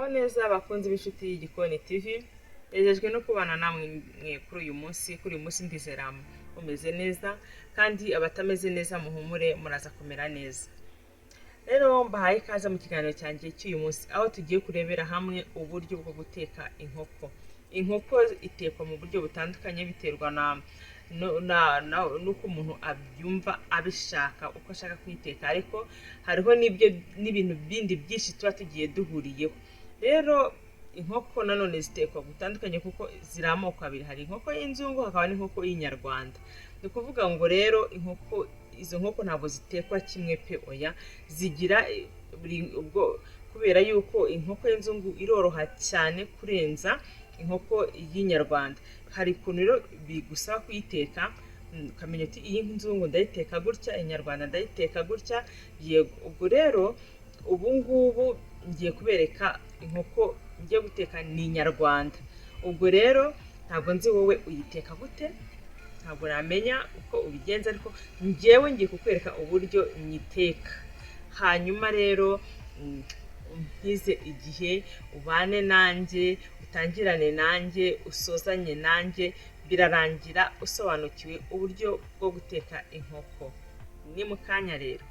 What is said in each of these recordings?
Muraho neza abakunzi b'inshuti y'Igikoni TV. Nejejwe no kubana namwe kuri uyu munsi ndizera mumeze neza kandi abatameze neza muhumure muraza kumera neza. Rero mbahaye ikaze mu kiganiro cyanjye cy'uyu munsi aho tugiye kurebera hamwe uburyo bwo guteka inkoko. Inkoko itekwa mu buryo butandukanye biterwa nuko umuntu abyumva abishaka uko ashaka kuyiteka, ariko hariho n'ibintu bindi byinshi tuba tugiye duhuriyeho. Rero inkoko nanone zitekwa gutandukanye kuko ziri amoko abiri, hari inkoko y'inzungu hakaba n'inkoko y'inyarwanda. Ni kuvuga ngo rero izo nkoko ntabwo zitekwa kimwe pe, oya, zigira ubwo kubera yuko inkoko y'inzungu iroroha cyane kurenza inkoko y'inyarwanda. Hari ukuntu rero bigusaba kuyiteka ukamenya ati iyi nzungu ndayiteka gutya, inyarwanda ndayiteka gutya. Yego, ubwo rero ubu ngubu ngiye kubereka inkoko ngiye guteka ni inyarwanda. Ubwo rero ntabwo nzi wowe uyiteka gute, ntabwo namenya uko ubigenza, ariko njyewe ngiye kukwereka uburyo nyiteka. Hanyuma rero ntize igihe ubane nanjye, utangirane nanjye, usozanye nanjye, birarangira usobanukiwe uburyo bwo guteka inkoko. Ni mu kanya rero.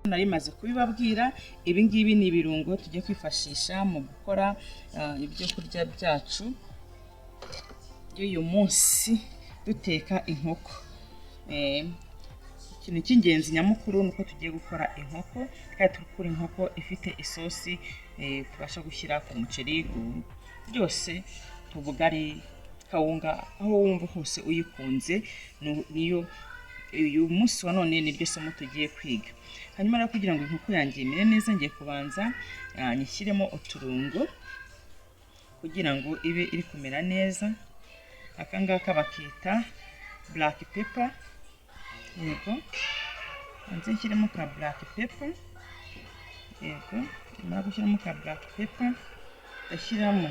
Nari maze kubibabwira, ibi ngibi ni ibirungo tugiye kwifashisha mu gukora ibyo kurya byacu y'uyu munsi duteka inkoko. Ikintu cy'ingenzi nyamukuru nuko tugiye gukora inkoko, kandi tukora inkoko ifite isosi tubasha gushyira ku muceri, byose ubugari, kawunga, aho wumva hose uyikunze. Niyo uyu munsi wa none niryo somo tugiye kwiga. Hanyuma rero kugira ngo inkoko yanjye imere neza, ngiye kubanza nyishyiremo uturungo kugira ngo ibe iri kumera neza. Aka ngaka bakita black pepper. Yego, nze nshyiremo ka black pepper. Yego, nyuma gushyiramo ka black pepper ndashyiramo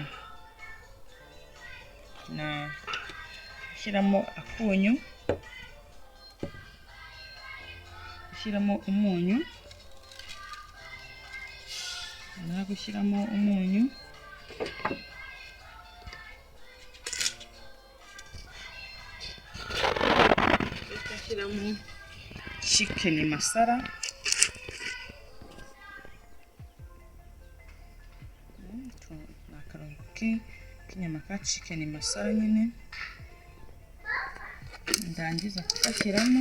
akunyu, gushyiramo umunyu, nyuma gushyiramo umunyu shyiramo chicken masala, akarongo k'inyama ka chicken masala nyine. Ndangiza kugashyiramo,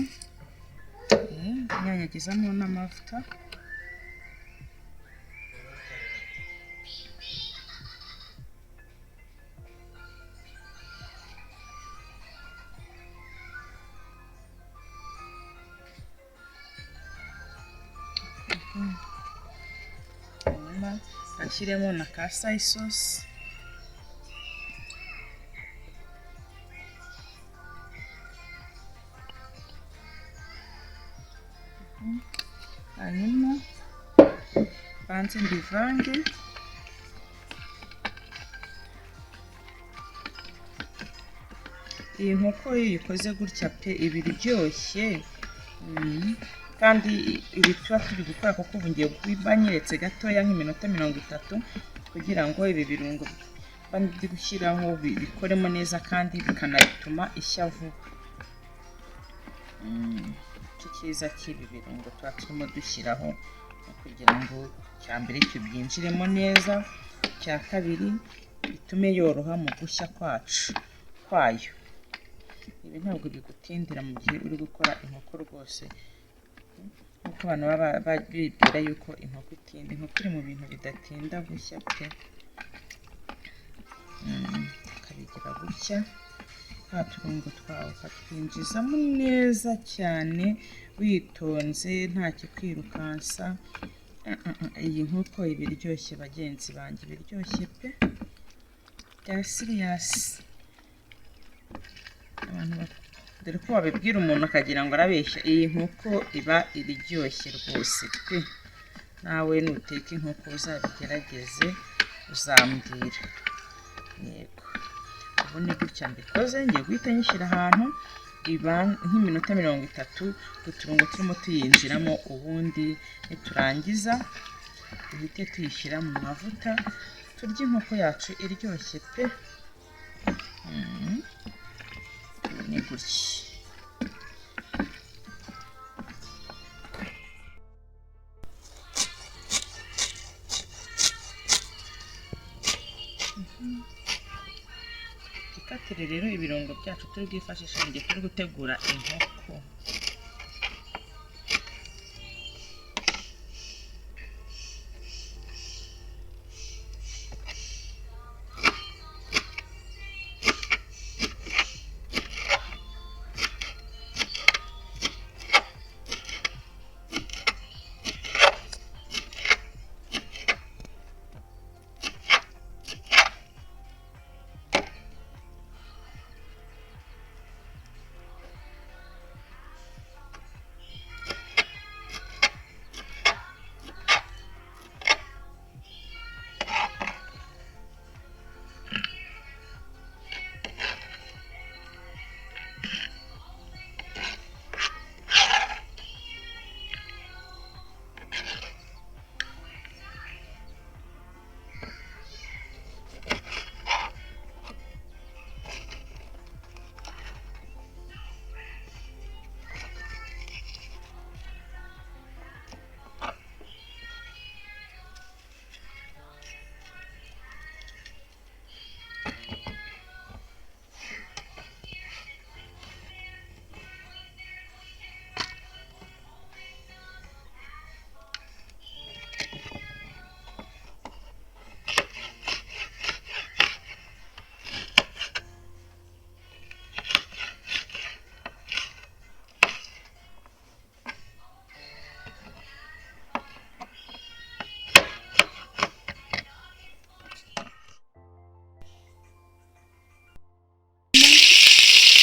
nyanyagizamo n'amavuta. Hanyuma ashyiremo na ka soy sauce. Hanyuma banze mbivange. Iyi nkoko iyo uyikoze gutya pe iba iryoshye, kandi ibi tuba turi gukora kuko ubu ngiye kubanyeretse gatoya nk'iminota 30 kugira ngo ibi birungo ndi gushyiraho bikoremo neza kandi bikanatuma ishya vuba. Icyiza cy'ibi birungo tuba turimo dushyiraho kugira ngo cya mbere cyo byinjiremo neza, cya kabiri bitume yoroha mu gushya kwayo. Ibi ntabwo bigutindira mu gihe uri gukora inkoko rwose, nkuko abantu baba bibwira yuko inkoko itinda. Inkoko iri mu bintu bidatinda gushya pe. Ukabigira gutya, nta turungo twawe ukatwinjizamo neza cyane witonze, nta kikwirukansa. Iyi nkoko iba iryoshye bagenzi banjye, biryoshye pe bya siriyasi. Dore ko wabibwira umuntu akagira ngo arabeshya, iyi nkoko iba iryoshye rwose pe. Nawe nuteka inkoko uzabigerageze uzambwira. Yego, ubu ni gutya mbikoze. Ngiye guhita nyishyira ahantu iba nk'iminota 30, uturungo turimo tuyinjiramo. Ubundi niturangiza duhite tuyishyira mu mavuta turya inkoko yacu iryoshye pe. Ni gutya. Ikatire rero ibirungo byacu turi bwifashishe mu gihe turi gutegura inkoko.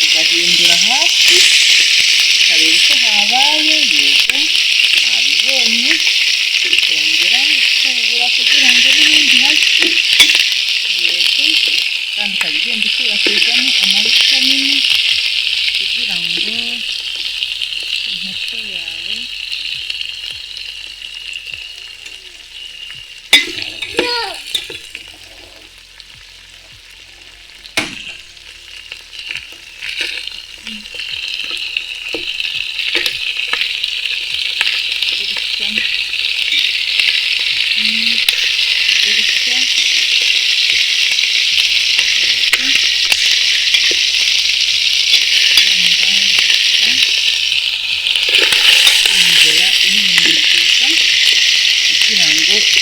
Ugahindura hasi ukareba uko habaye, yego nabibonye, ukongera ukubura kugira ngo n'ibindi hasi, yego, kandi ukaba ugenda ukwirakwizamo amavuta nini kugira ngo inkoko yawe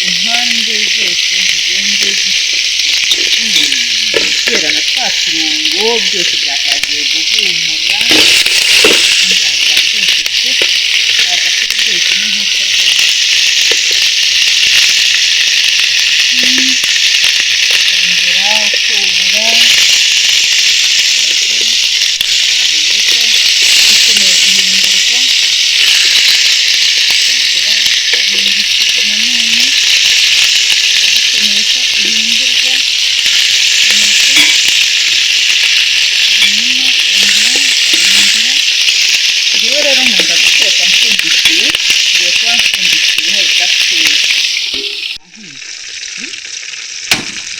impande zose zigende ziterana, twa turungo byose byakagiye guhumura, ntabwo byose pe, ntabwo kuri byose n'inkoko rwose. Kongera kubura, bikeneye guhindurwa, kongera ukabindikira nanone, bikeneye ko ihindurwa, njyewe rero nkunda guteka mpfundikiye, ngiye kuba mpfundikiyeho gakeya.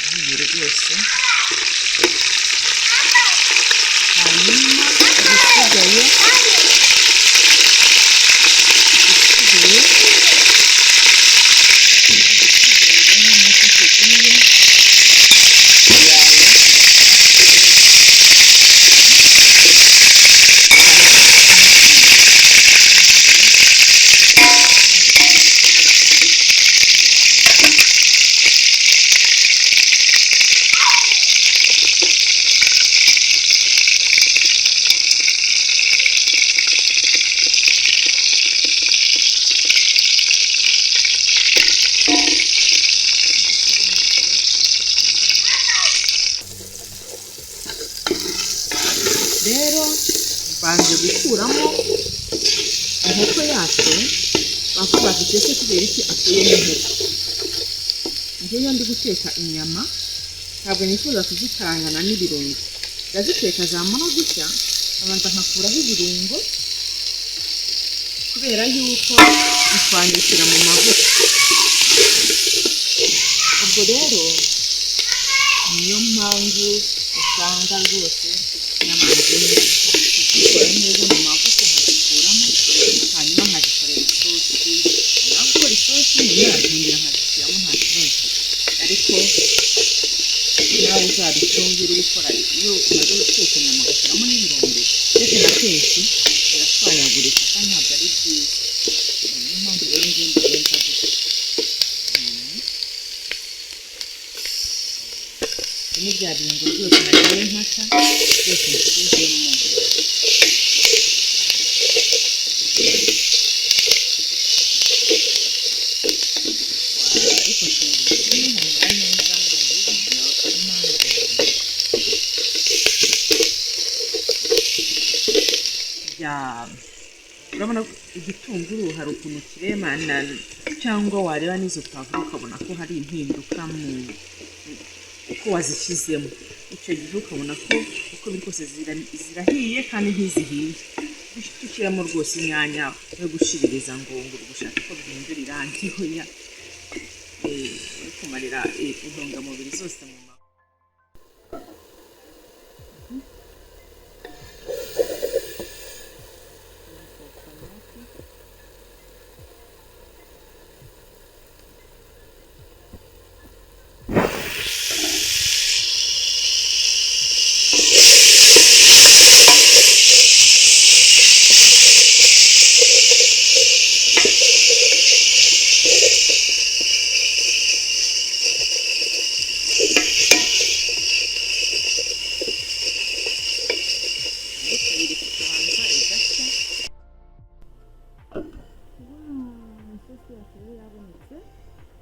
Ahiye rwose, hanyuma ibisigaye rero nuko tugiye yawe rero banze gukuramo inkoko yacu, bavuga bati ese kubera iki akuyemo inkoko? Njyewe ndi guteka inyama, ntabwo nifuza kuzikarangana n'ibirungo, ndaziteka zamara gushya abanza nkakuraho ibirungo kubera yuko bitwandikira mu mavuta. Ubwo rero niyo mpamvu usanga rwose n'amangini zikora neza mu mavuta nkazikuramo hanyuma nkazikorera isosi naho gukora isosi ntiyazongera nkazishyiramo nta kibazo ariko nawe uzabicunge uri gukora iyo umaze guteka inyama ugashyiramo n'ibirungo ndetse na kenshi birashwanyagurika kandi ntabwo ari byiza niyo mpamvu rero ngenda gutya ni bya birungo byose nagiye nkata byose nshyizemo ariko tungurusumu humura neza urabona igitunguru hari ukuntu kiremana cyangwa wareba n'izo pavuro ukabona ko hari impinduka mu uko wazishyizemo icyo gihe ukabona ko uko biri kose zirahiye kandi ntizihiye dushyiramo rwose inyanya yo gushiririza ngo uri gushaka ko bihindura irangi hoya uri kumarira intungamubiri zose mu mafu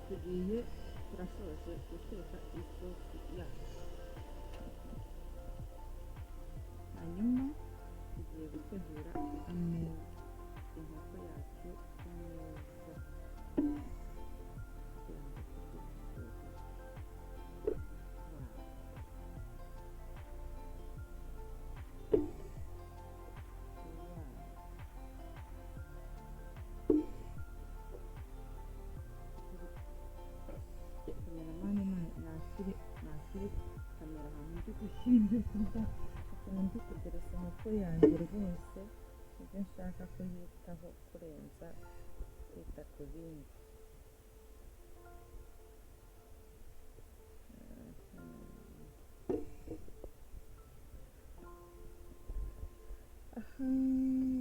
tugiye turashoje guteka isosi yacu hanyuma tugiye gutegura ameza inkoko yacu neza nashyire kamera ahantu ndi gushyira kurya ukuntu ndi kugereza inkoko yanjye rwose ibyo nshaka kuyitaho kurenza kwita ku bindi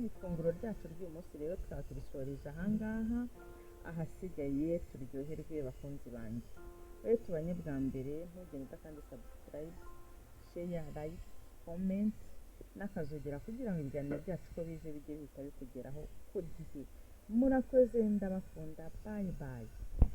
ifunguro ryacu ry'uyu munsi rero tukaba turisoreje ahangaha ahasigaye turyoherwe bakunzi banjye rero tubanye bwa mbere ntugende utakandi subscribe share like comment n'akazogera kugira ngo ibiganiro byacu ko bije bijye bihita bikugeraho ku gihe murakoze ndabakunda bye bye